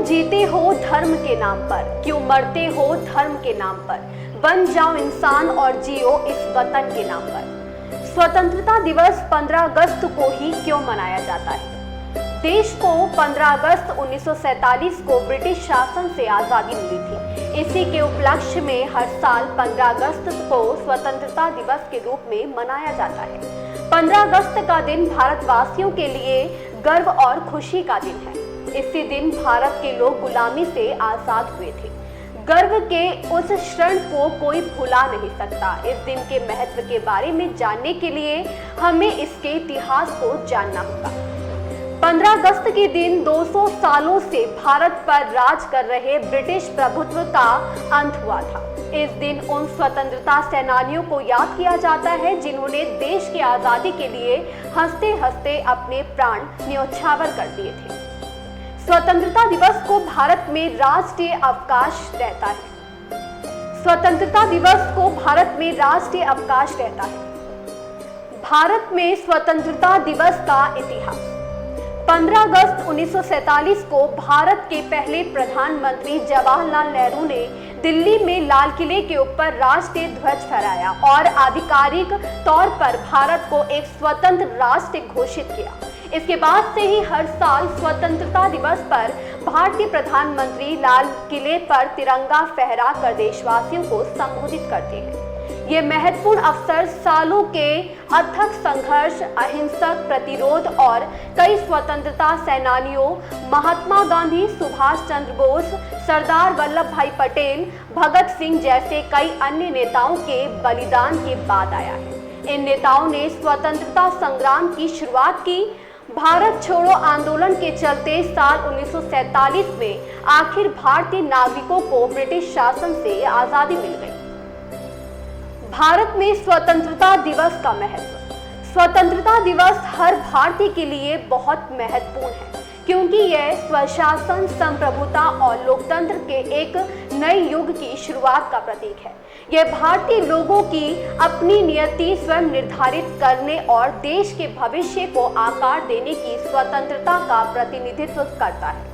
जीते हो धर्म के नाम पर, क्यों मरते हो धर्म के नाम पर, बन जाओ इंसान और जियो इस वतन के नाम पर। स्वतंत्रता दिवस 15 अगस्त को ही क्यों मनाया जाता है? देश को 15 अगस्त 1947 को ब्रिटिश शासन से आजादी मिली थी। इसी के उपलक्ष्य में हर साल 15 अगस्त को स्वतंत्रता दिवस के रूप में मनाया जाता है। 15 अगस्त का दिन भारतवासियों के लिए गर्व और खुशी का दिन है। इसी दिन भारत के लोग गुलामी से आजाद हुए थे। गर्व के उस क्षण को कोई भुला नहीं सकता। इस दिन के महत्व के बारे में जानने के लिए हमें इसके इतिहास को जानना होगा। 15 अगस्त के दिन 200 सालों से भारत पर राज कर रहे ब्रिटिश प्रभुत्व का अंत हुआ था। इस दिन उन स्वतंत्रता सेनानियों को याद किया जाता है जिन्होंने देश की आजादी के लिए हंसते हंसते अपने प्राण न्योछावर कर दिए थे। स्वतंत्रता दिवस को भारत में राष्ट्रीय अवकाश रहता है। स्वतंत्रता दिवस को भारत में राष्ट्रीय अवकाश रहता है। भारत में स्वतंत्रता दिवस का इतिहास। 15 अगस्त 1947 को भारत के पहले प्रधानमंत्री जवाहरलाल नेहरू ने दिल्ली में लाल किले के ऊपर राष्ट्रीय ध्वज फहराया और आधिकारिक तौर पर भारत को एक स्वतंत्र राष्ट्र घोषित किया। इसके बाद से ही हर साल स्वतंत्रता दिवस पर भारतीय प्रधानमंत्री लाल किले पर तिरंगा फहरा कर देशवासियों को संबोधित करते हैं। ये महत्वपूर्ण अवसर सालों के अथक संघर्ष, अहिंसक प्रतिरोध और कई स्वतंत्रता सेनानियों महात्मा गांधी, सुभाष चंद्र बोस, सरदार वल्लभ भाई पटेल, भगत सिंह जैसे कई अन्य नेताओं के बलिदान के बाद आया है। इन नेताओं ने स्वतंत्रता संग्राम की शुरुआत की। भारत छोड़ो आंदोलन के चलते साल 1947 में आखिर भारतीय नागरिकों को ब्रिटिश शासन से आजादी मिल गई। भारत में स्वतंत्रता दिवस का महत्व। स्वतंत्रता दिवस हर भारतीय के लिए बहुत महत्वपूर्ण है क्योंकि यह स्वशासन, संप्रभुता और लोकतंत्र के एक नए युग की शुरुआत का प्रतीक है। यह भारतीय लोगों की अपनी नियति स्वयं निर्धारित करने और देश के भविष्य को आकार देने की स्वतंत्रता का प्रतिनिधित्व करता है।